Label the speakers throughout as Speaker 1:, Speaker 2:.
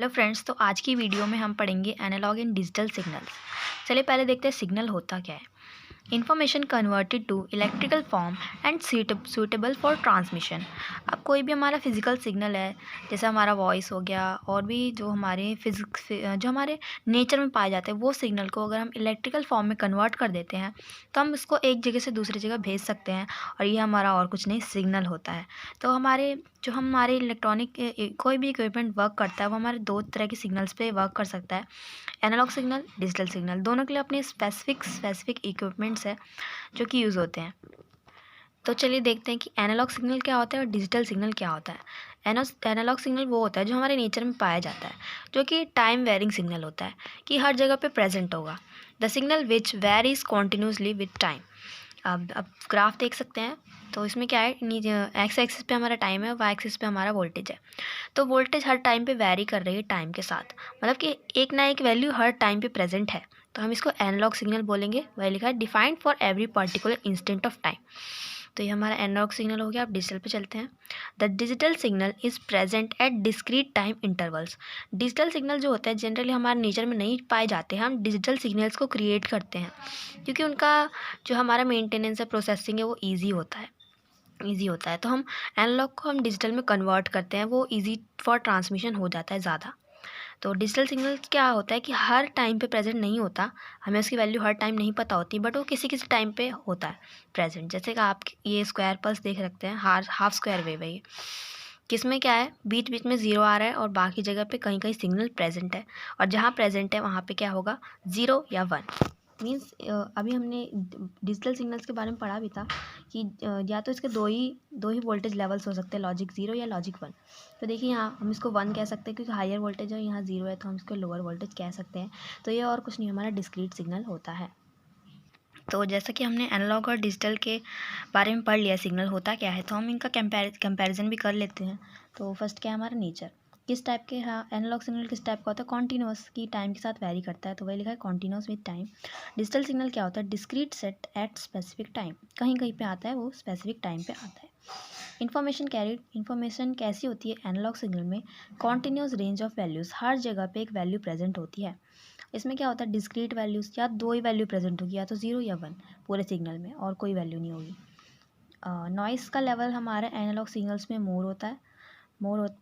Speaker 1: Hello friends, तो आज की वीडियो में हम पढ़ेंगे एनालॉग एंड डिजिटल सिग्नल्स। चलिए पहले देखते हैं सिग्नल होता क्या है। Information converted to electrical form and suitable for transmission. अब कोई भी हमारा फिजिकल सिग्नल है, जैसे हमारा वॉइस हो गया और भी जो हमारे फिजिक्स जो हमारे नेचर में पाए जाते हैं, वो सिग्नल को अगर हम इलेक्ट्रिकल फॉर्म में कन्वर्ट कर देते हैं तो हम इसको एक जगह से दूसरी जगह भेज सकते हैं, और ये हमारा और कुछ नहीं सिग्नल होता है। तो हमारे इलेक्ट्रॉनिक कोई भी इक्विपमेंट वर्क करता है वो हमारे दो तरह के सिग्नल्स पे वर्क कर सकता है। एनालॉग सिग्नल, डिजिटल सिग्नल, दोनों के लिए अपने स्पेसिफिक इक्विपमेंट्स है जो कि यूज़ होते हैं। तो चलिए देखते हैं कि एनालॉग सिग्नल क्या होता है और डिजिटल सिग्नल क्या होता है। एनालॉग सिग्नल वो होता है जो हमारे नेचर में पाया जाता है, जो कि टाइम वेरिंग सिग्नल होता है, कि हर जगह पे प्रेजेंट होगा। The signal which varies continuously with time. अब ग्राफ देख सकते हैं, तो इसमें क्या है, नीचे एक्स एक्सिस पे हमारा टाइम है, वाई एक्सिस पे हमारा वोल्टेज है। तो वोल्टेज हर टाइम पे वैरी कर रही है टाइम के साथ, मतलब कि एक ना एक वैल्यू हर टाइम पे प्रेजेंट है, तो हम इसको एनालॉग सिग्नल बोलेंगे। वही लिखा है defined for every particular instant of time. तो ये हमारा एनालॉग सिग्नल हो गया। अब डिजिटल पे चलते हैं। The digital signal is present at discrete time intervals. Digital signal जो होता है जनरली हमारे नेचर में नहीं पाए जाते हैं, हम डिजिटल सिग्नल्स को क्रिएट करते हैं क्योंकि उनका जो हमारा मेंटेनेंस है, प्रोसेसिंग है, वो ईजी होता है। तो हम एनालॉग को हम डिजिटल में कन्वर्ट करते हैं, वो ईजी फॉर ट्रांसमिशन हो जाता है ज़्यादा। तो डिजिटल सिग्नल क्या होता है कि हर टाइम पे प्रेजेंट नहीं होता, हमें उसकी वैल्यू हर टाइम नहीं पता होती, बट वो किसी किसी टाइम पे होता है प्रेजेंट। जैसे कि आप ये स्क्वायर पल्स देख सकते हैं, हाफ स्क्वायर वेव है ये। किसमें क्या है, बीच बीच में ज़ीरो आ रहा है और बाकी जगह पे कहीं कहीं सिग्नल प्रेजेंट है, और जहाँ प्रेजेंट है वहाँ पे क्या होगा, ज़ीरो या वन। मीन्स अभी हमने डिजिटल सिग्नल्स के बारे में पढ़ा भी था कि या तो इसके दो ही वोल्टेज लेवल्स हो सकते हैं, लॉजिक ज़ीरो या लॉजिक वन। तो देखिए यहाँ हम इसको वन कह सकते हैं क्योंकि हायर वोल्टेज है, यहाँ ज़ीरो है तो हम इसको लोअर वोल्टेज कह सकते हैं। तो ये और कुछ नहीं, हमारा डिस्क्रीट सिग्नल होता है। तो जैसा कि हमने एनालॉग और डिजिटल के बारे में पढ़ लिया सिग्नल होता क्या है, तो हम इनका कंपैरिजन भी कर लेते हैं। तो फर्स्ट क्या है हमारा नेचर, किस टाइप के, हाँ एनालॉग सिग्नल किस टाइप का होता है, कॉन्टीन्यूअस, की टाइम के साथ वेरी करता है, तो वही लिखा है continuous with time. Digital signal क्या होता है, discrete set at specific time, कहीं कहीं पे आता है, वो स्पेसिफिक टाइम पे आता है। इन्फॉर्मेशन कैरिड, इन्फॉर्मेशन कैसी होती है एनालॉग सिग्नल में, कॉन्टीन्यूअस रेंज ऑफ वैल्यूज़, हर जगह पे एक वैल्यू प्रेजेंट होती है। इसमें क्या होता है, डिस्क्रीट वैल्यूज़, या दो ही वैल्यू प्रेजेंट होगी, या तो ज़ीरो या वन पूरे सिग्नल में, और कोई वैल्यू नहीं होगी। नॉइस का लेवल हमारे एनालॉग सिग्नल्स में मोर होता है,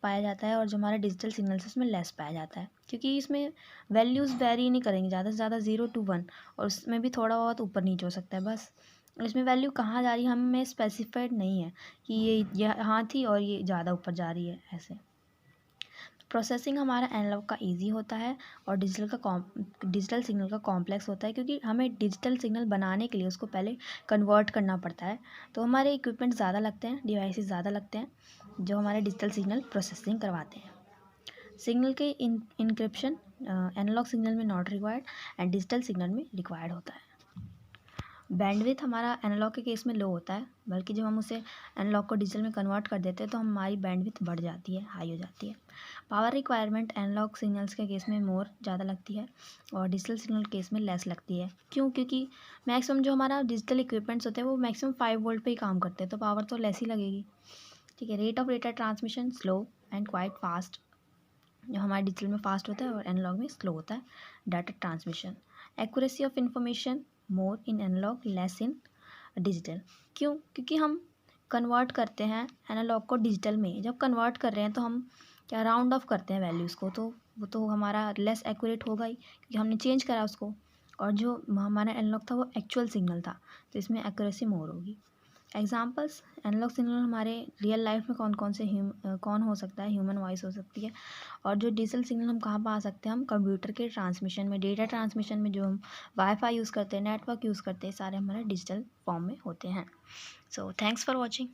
Speaker 1: पाया जाता है, और जो हमारा डिजिटल सिग्नल्स है उसमें लेस पाया जाता है, क्योंकि इसमें वैल्यूज़ वेरी नहीं करेंगी, ज़्यादा से ज़्यादा ज़ीरो टू वन, और उसमें भी थोड़ा बहुत ऊपर नीचे हो सकता है बस। इसमें वैल्यू कहाँ जा रही है हमें स्पेसिफाइड नहीं है कि ये यहाँ थी और ये ज़्यादा ऊपर जा रही है ऐसे। प्रोसेसिंग हमारा एनालॉग का इजी होता है, और डिजिटल सिग्नल का कॉम्प्लेक्स होता है, क्योंकि हमें डिजिटल सिग्नल बनाने के लिए उसको पहले कन्वर्ट करना पड़ता है। तो हमारे इक्विपमेंट ज़्यादा लगते हैं, डिवाइसेस ज़्यादा लगते हैं जो हमारे डिजिटल सिग्नल प्रोसेसिंग करवाते हैं। सिग्नल के इनक्रिप्शन एनालॉग सिग्नल में not required and digital signal में रिक्वायर्ड होता है। बैंडविड्थ हमारा एनालॉग के केस में लो होता है, बल्कि जब हम उसे एनालॉग को डिजिटल में कन्वर्ट कर देते हैं तो हमारी बैंडविड्थ बढ़ जाती है, हाई हो जाती है। पावर रिक्वायरमेंट एनालॉग सिग्नल्स के केस में मोर ज़्यादा लगती है, और डिजिटल सिग्नल केस में लेस लगती है। क्यों? क्योंकि मैक्सिमम जो हमारा डिजिटल इक्विपमेंट्स होते हैं वो मैक्सिमम 5 वोल्ट पे ही काम करते हैं, तो पावर तो लेस ही लगेगी। ठीक है। Rate of data transmission slow and quite fast, जो हमारे डिजिटल में फास्ट होता है और एनालॉग में स्लो होता है data transmission. Accuracy of information more in analogue, less in digital. क्यों? क्योंकि हम कन्वर्ट करते हैं एनालॉग को डिजिटल में, जब कन्वर्ट कर रहे हैं तो हम क्या राउंड ऑफ करते हैं वैल्यूज़ को, तो वो तो हमारा लेस एक्यूरेट होगा ही क्योंकि हमने चेंज करा उसको, और जो हमारा एनालॉग था वो एक्चुअल सिग्नल था, तो इसमें एक्यूरेसी मोर होगी। एग्जाम्पल्स, एनालॉग सिग्नल हमारे रियल लाइफ में कौन हो सकता है, ह्यूमन वॉइस हो सकती है। और जो डिजिटल सिग्नल हम कहाँ पा सकते हैं, हम कंप्यूटर के ट्रांसमिशन में, डेटा ट्रांसमिशन में, जो हम वाईफाई यूज़ करते हैं, नेटवर्क यूज़ करते हैं, सारे हमारे डिजिटल फॉर्म में होते हैं। So thanks for watching.